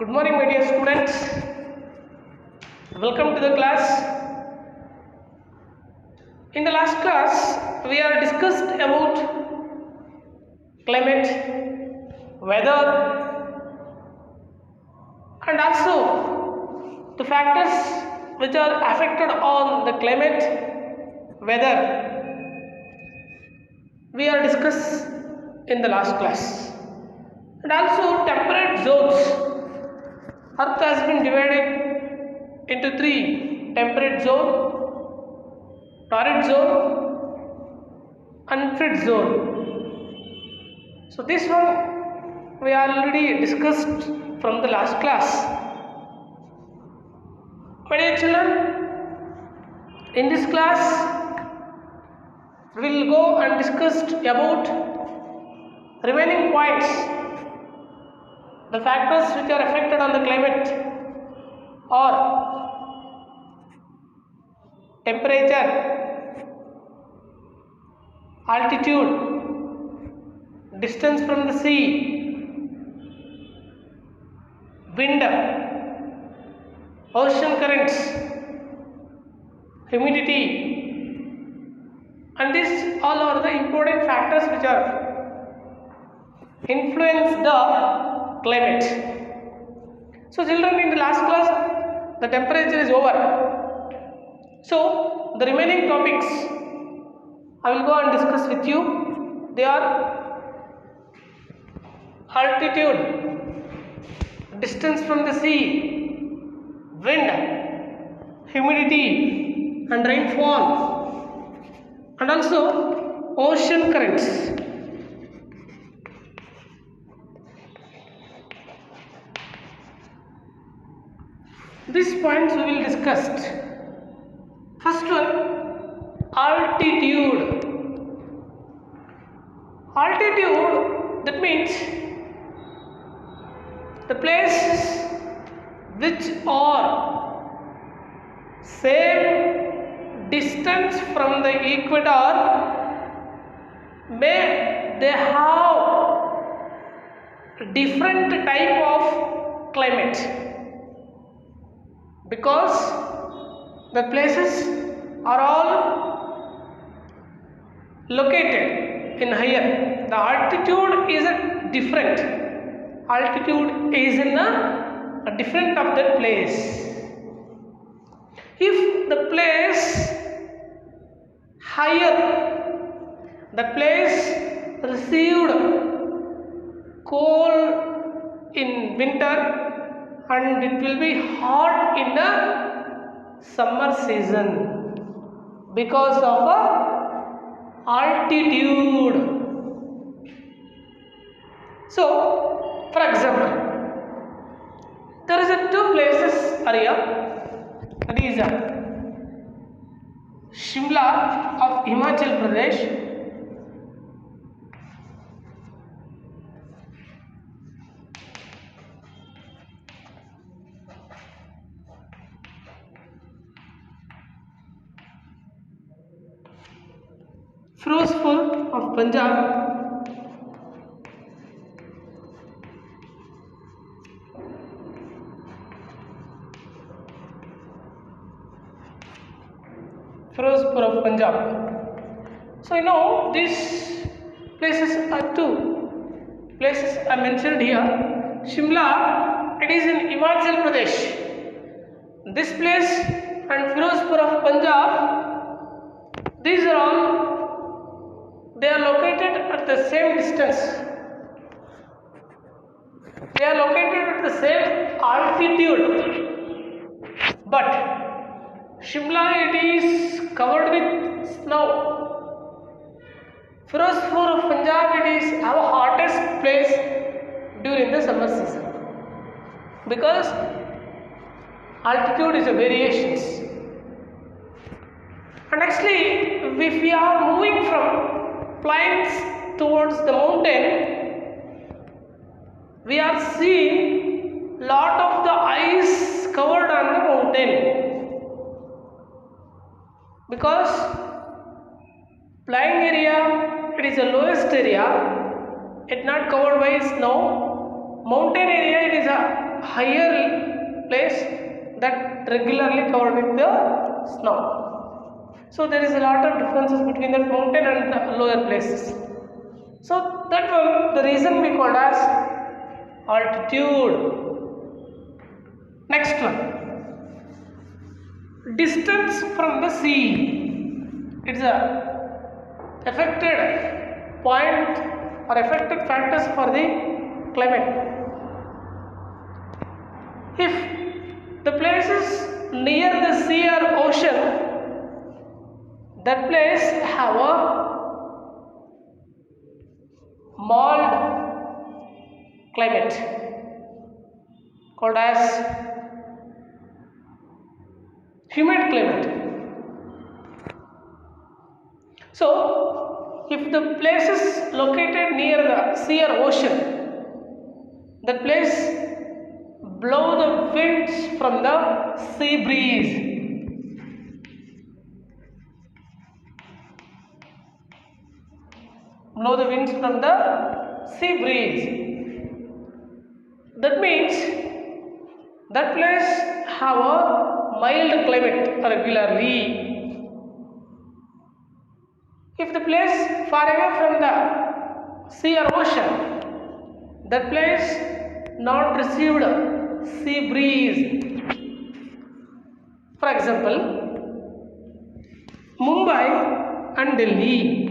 Good morning, my dear students. Welcome to the class. In the last class, we have discussed about climate, weather, and also the factors which are affected on the climate, weather. We have discussed in the last class, and also temperate zones. Earth has been divided into three: temperate zone, torrid zone, unfit zone. So this one we already discussed from the last class. My dear children, in this class we will go and discuss about remaining points, the factors which are affected on the climate or temperature, altitude, distance from the sea, wind, ocean currents, humidity, and these all are the important factors which are influence the climate. So children, in the last class the temperature is over. So the remaining topics I will go and discuss with you. They are altitude, distance from the sea, wind, humidity and rainfall, and also ocean currents. These points we will discuss. First one, altitude. Altitude, that means the places which are same distance from the equator, may they have different type of climate, because the places are all located in higher. The altitude is different. Altitude is in a different of that place. If the place higher, the place received cold in winter and it will be hot in the summer season because of altitude. So, for example, there is a two places area, that is Shimla of Himachal Pradesh Firozpur of Punjab, Firozpur of Punjab. So you know these places are two places I mentioned here. Shimla, it is in Himachal Pradesh. This place and Firozpur of Punjab, these are all, they are located at the same distance. They are located at the same altitude. But Shimla, it is covered with snow. Firozpur of Punjab, it is our hottest place during the summer season, because altitude is a variations. And actually, if we are moving from plains towards the mountain, we are seeing lot of the ice covered on the mountain, because plain area, it is the lowest area, it not covered by snow. Mountain area, it is a higher place that regularly covered with the snow. So there is a lot of differences between the mountain and the lower places. So that one, the reason we called as altitude. Next one, distance from the sea. It's a affected point or affected factors for the climate. If the place is near the sea or ocean, that place have a mild climate called as humid climate. So, if the place is located near the sea or ocean, that place blow the winds from the sea breeze. Blow the winds from the sea breeze. That means that place have a mild climate regularly. If the place far away from the sea or ocean, that place not received sea breeze. For example, Mumbai and Delhi.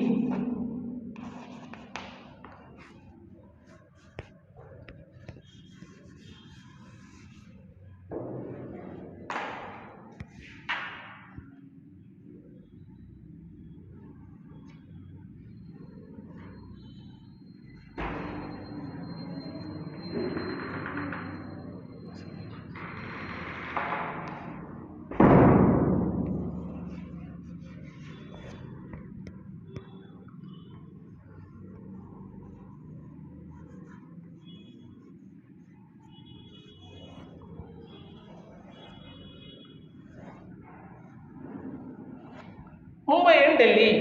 Mumbai and Delhi.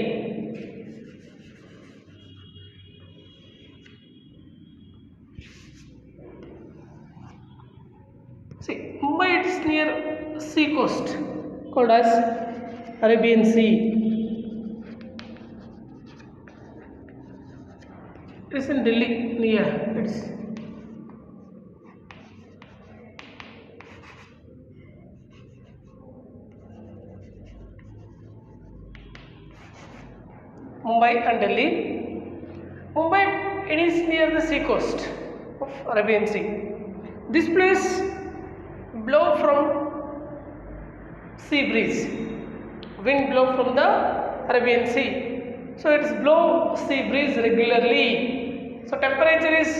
See, Mumbai is near sea coast called as Arabian Sea. It is in Delhi near. It's Mumbai and Delhi. Mumbai, it is near the sea coast of Arabian Sea. This place blow from sea breeze. Wind blow from the Arabian Sea. So it is blow sea breeze regularly. So temperature is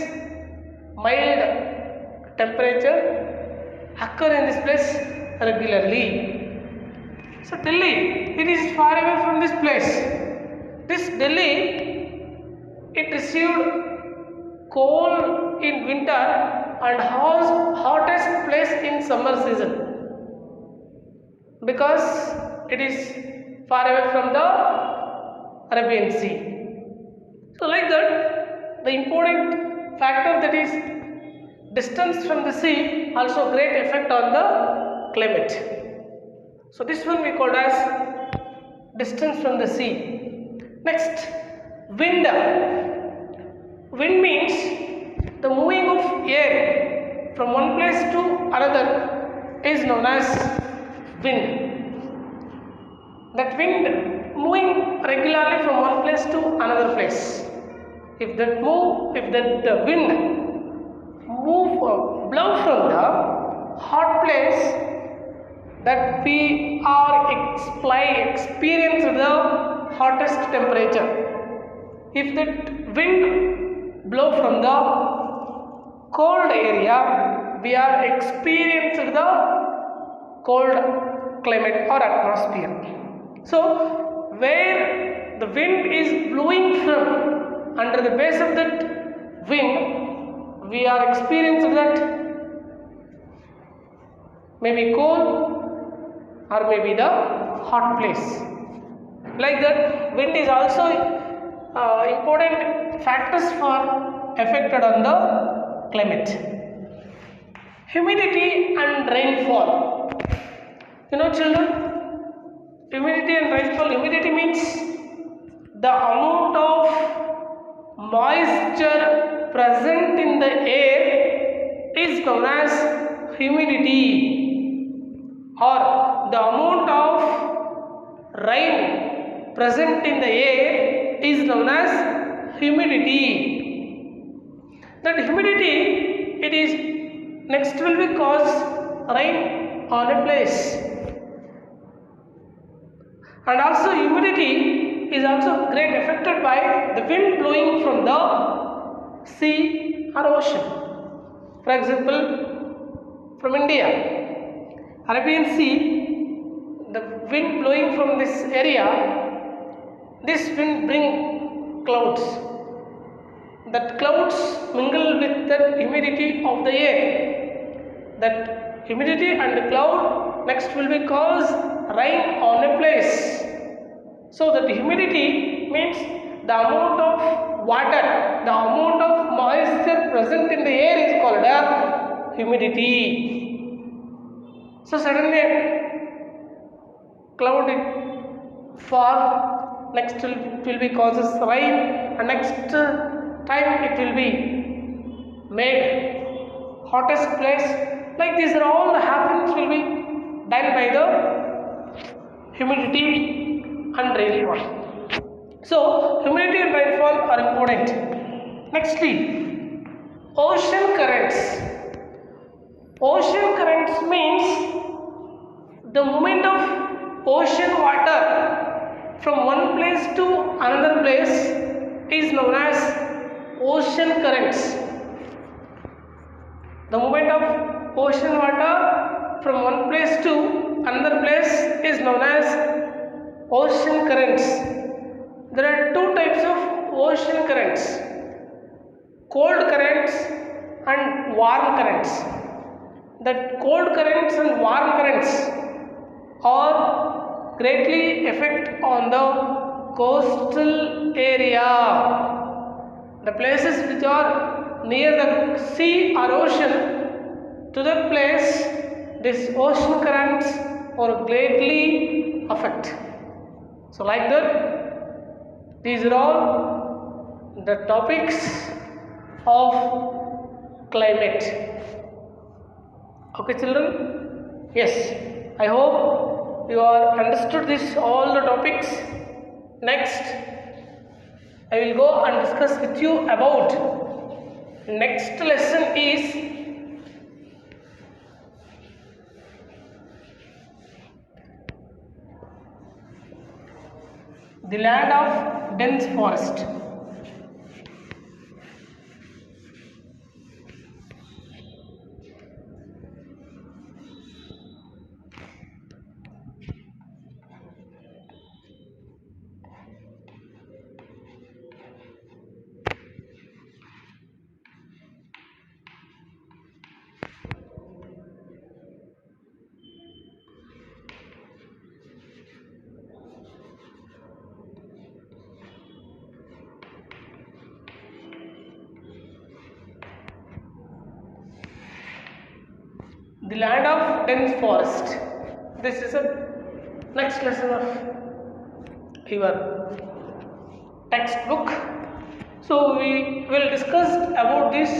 mild. Temperature occur in this place regularly. So Delhi, it is far away from this place. This Delhi, it received cold in winter and hottest place in summer season because it is far away from the Arabian Sea. So like that, the important factor, that is distance from the sea, also great effect on the climate. So this one we call as distance from the sea. Next, wind. Wind means the moving of air from one place to another is known as wind. That wind moving regularly from one place to another place. If that wind blow from the hot place, that we are experience the hottest temperature. If that wind blow from the cold area, we are experiencing the cold climate or atmosphere. So where the wind is blowing from, under the base of that wind, we are experiencing that maybe cold or maybe the hot place. Like that, wind is also important factors for affected on the climate. Humidity and rainfall. You know, children, humidity and rainfall. Humidity means the amount of moisture present in the air is known as humidity, or the amount of rain present in the air is known as humidity. That humidity, it is next will be cause rain on a place, and also humidity is also great affected by the wind blowing from the sea or ocean. For example, from India, Arabian Sea, the wind blowing from this area, this wind bring clouds. That clouds mingle with the humidity of the air. That humidity and the cloud next will be cause rain on a place. So that humidity means the amount of water, the amount of moisture present in the air is called a humidity. So suddenly cloud fall, next will be causes rain, and next time it will be made hottest place. Like these are all the happens will be done by the humidity and rainfall. So humidity and rainfall are important. Nextly, ocean currents. Ocean currents means the movement of ocean water from one place to another place is known as ocean currents. The movement of ocean water from one place to another place is known as ocean currents. There are two types of ocean currents: cold currents and warm currents. That cold currents and warm currents are greatly affect on the coastal area. The places which are near the sea or ocean, to that place these ocean currents are greatly affect. So like that, these are all the topics of climate. Okay children? Yes, I hope you are understood this all the topics. Next, I will go and discuss with you about next lesson is the land of dense forest. The land of dense forest. This is a next lesson of your textbook. So we will discuss about this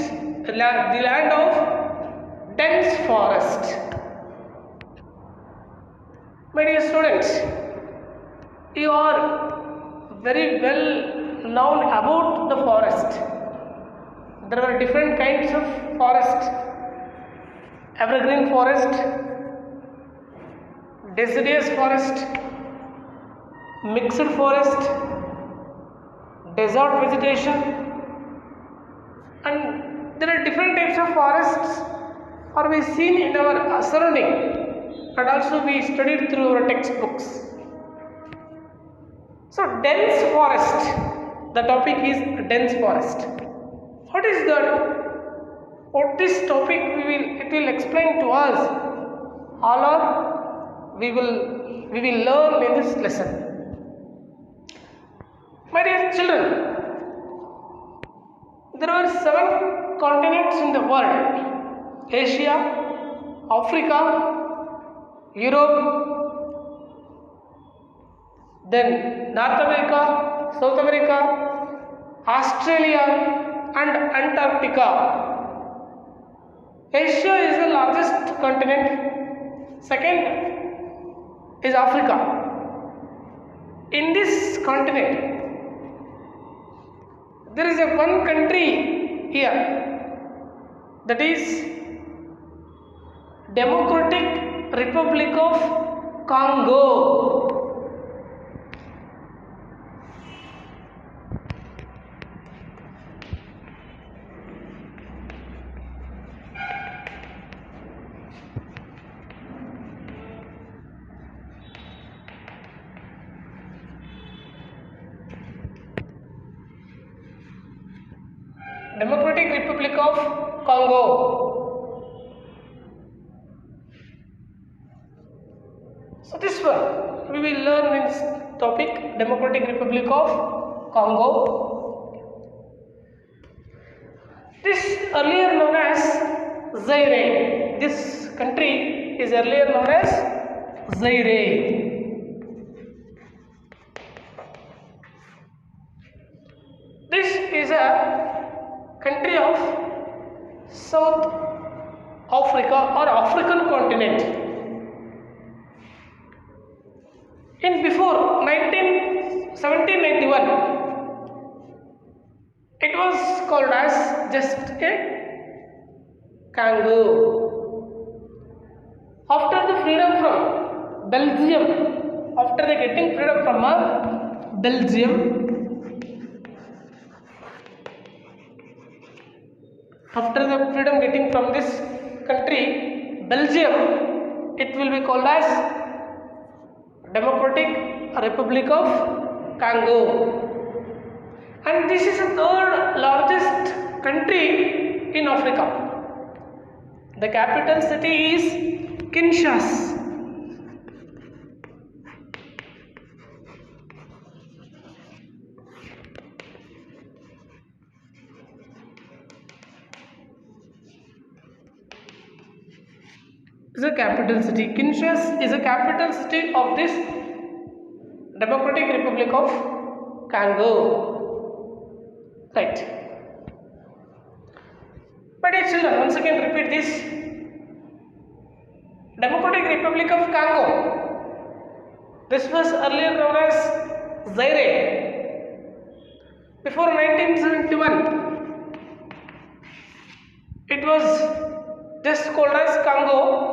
the land of dense forest. My dear students, you are very well known about the forest. There are different kinds of forest: evergreen forest, deciduous forest, mixed forest, desert vegetation, and there are different types of forests are we seen in our surrounding, and also we studied through our textbooks. So dense forest, the topic is dense forest. What is that? What this topic it will explain to us all are we will learn in this lesson. My dear children, there are 7 continents in the world. Asia, Africa, Europe, then North America, South America, Australia and Antarctica. Asia is the largest continent. Second is Africa. In this continent, there is a one country here, that is Democratic Republic of Congo. Democratic Republic of Congo. So this one we will learn in this topic, Democratic Republic of Congo. This earlier known as Zaire. This country is earlier known as Zaire. This is a country of South Africa or African continent. In before 1791, it was called as just a Congo. After the freedom from Belgium, after the getting freedom from Belgium, after the freedom getting from this country, Belgium, it will be called as Democratic Republic of Congo. And this is the third largest country in Africa. The capital city is Kinshasa. Is a capital city. Kinshasa is a capital city of this Democratic Republic of Congo. Right. But dear children, once again repeat this. Democratic Republic of Congo. This was earlier known as Zaire. Before 1971, it was just called as Congo.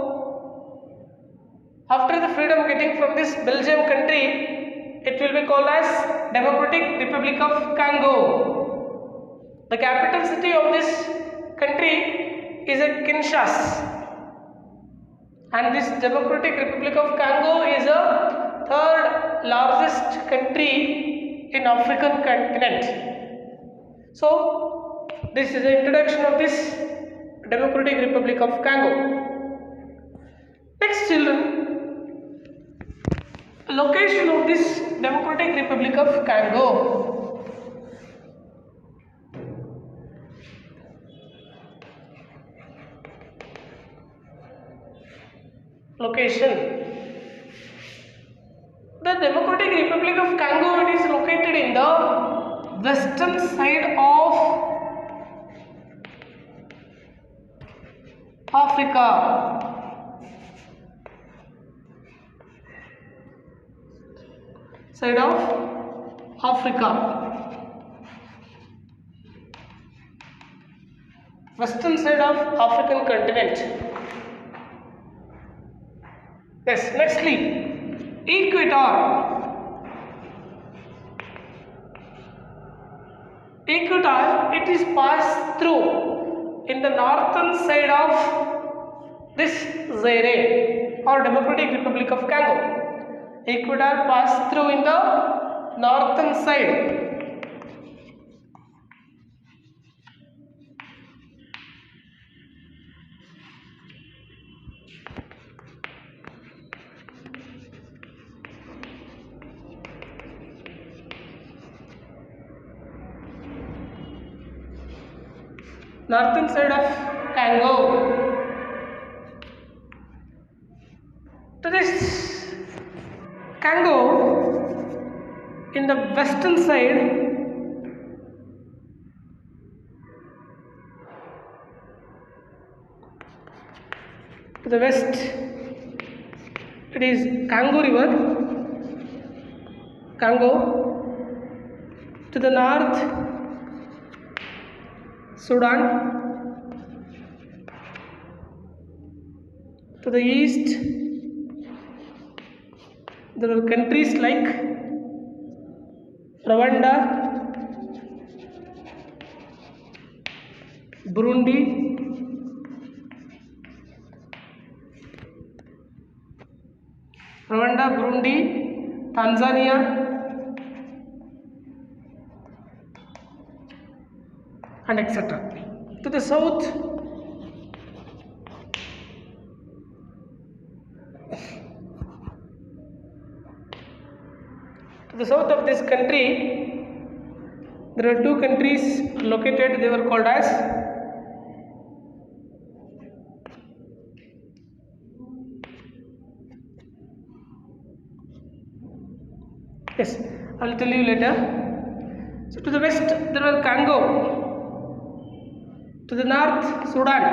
After the freedom getting from this Belgium country, it will be called as Democratic Republic of Congo. The capital city of this country is at Kinshasa. And this Democratic Republic of Congo is the third largest country in African continent. So, this is the introduction of this Democratic Republic of Congo. Next, children, location of this Democratic Republic of Congo. Location. The Democratic Republic of Congo, it is located in the western side of Africa. Side of Africa. Western side of African continent. Yes, nextly, equator. Equator, it is passed through in the northern side of this Zaire or Democratic Republic of Congo. Equator passed through in the northern side. Northern side of Congo. Congo in the western side, to the west it is Congo river, Congo. To the north Sudan. To the east there are countries like Rwanda, Burundi, Tanzania, and etc. To the south of this country there are two countries located. They were called as yes, I will tell you later. So to the west there were Congo, to the north Sudan,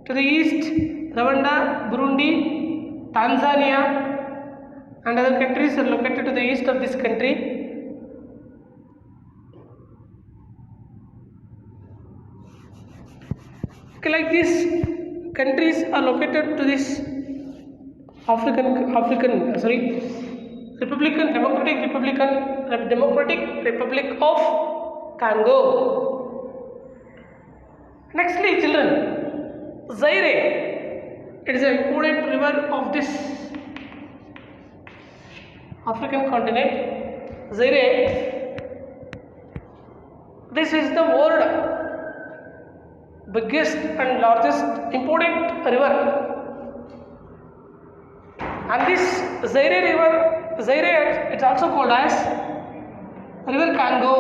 to the east Rwanda, Burundi, Tanzania and other countries are located to the east of this country. Okay, like these countries are located to this Democratic Republic of Congo. Nextly, children, Zaire. It is an important river of this African continent. Zaire. This is the world biggest and largest important river. And this Zaire river, it's also called as River Congo.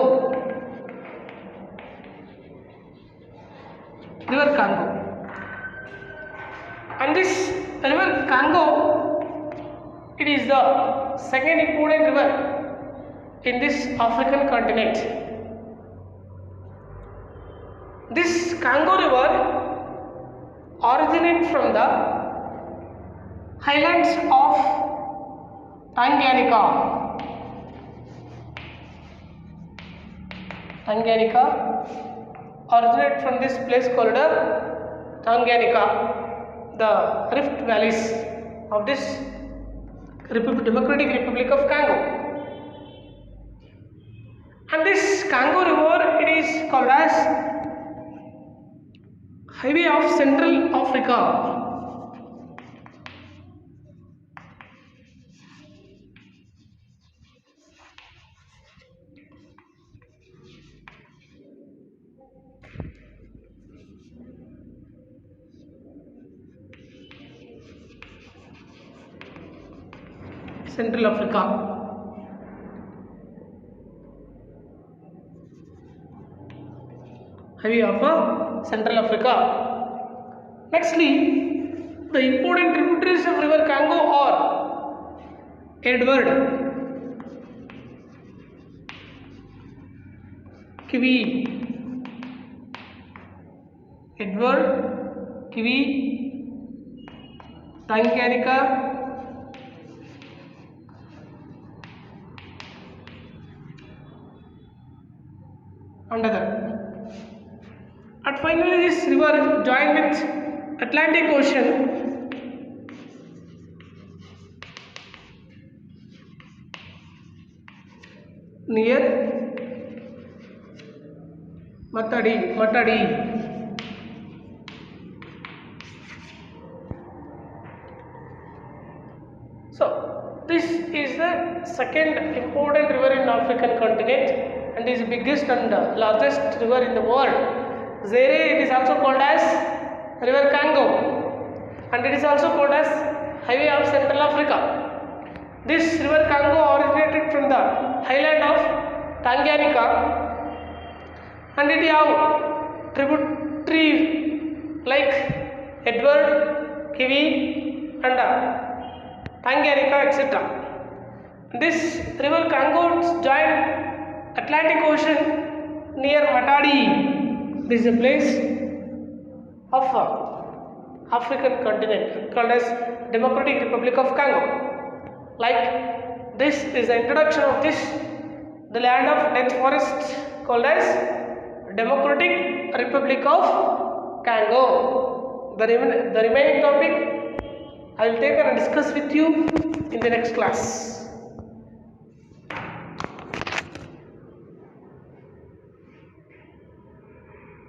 River Congo. And this River Congo, it is the second important river in this African continent. This Congo river originates from the highlands of Tanganyika. Originates from this place called Tanganyika, the rift valleys of this Democratic Republic of Congo. And this Congo river, it is called as Highway of Central Africa. Central Africa. Highway of Central Africa. Nextly, the important tributaries of River Congo are Edward, Kivu, Tanganyika, and other. And finally, this river joined with Atlantic Ocean near Matadi. So this is the second important river in African continent and is the biggest and largest river in the world. Zaire, it is also called as River Congo and it is also called as Highway of Central Africa. This River Congo originated from the highland of Tanganyika and it have tributary like Edward, Kivu and Tanganyika, etc. This river Congo joins Atlantic Ocean near Matadi. This is a place of African continent called as Democratic Republic of Congo. Like this is the introduction of this, the land of dense forest called as Democratic Republic of Congo. The remaining topic I will take and discuss with you in the next class.